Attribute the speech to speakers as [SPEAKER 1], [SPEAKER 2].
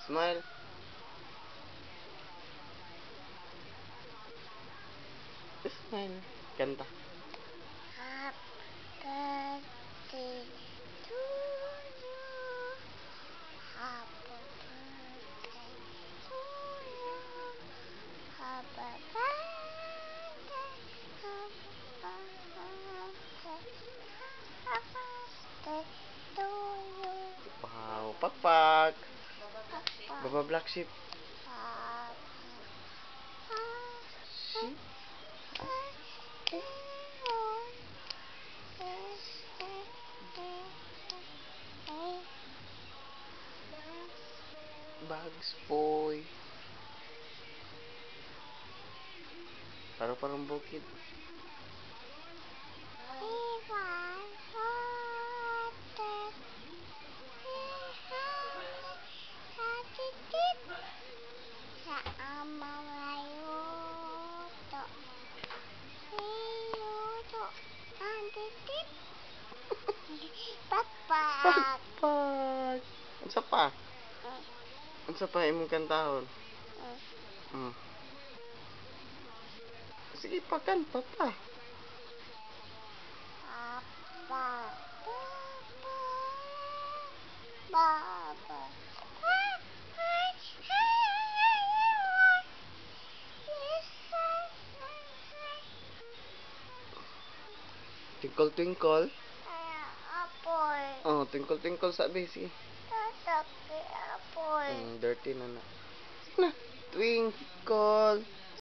[SPEAKER 1] Smile. Smile. Kanta.
[SPEAKER 2] Happy birthday to you. Happy birthday to you. Happy birthday. Happy birthday to you.
[SPEAKER 1] Wow. Pakpak. Baba Black Sheep. Sheep. Bugs Boy. Parang bukid.
[SPEAKER 2] Pakpak.
[SPEAKER 1] Pakpak. Unsa pa? Unsa pa imong kantahon? Sige pa kanta pa.
[SPEAKER 2] Papa. Baba.
[SPEAKER 1] Twinkle twinkle.
[SPEAKER 2] Apoy.
[SPEAKER 1] Oh, twinkle twinkle sabi sige.
[SPEAKER 2] Tataki apoy.
[SPEAKER 1] Dirty na na. Sige na. Twinkle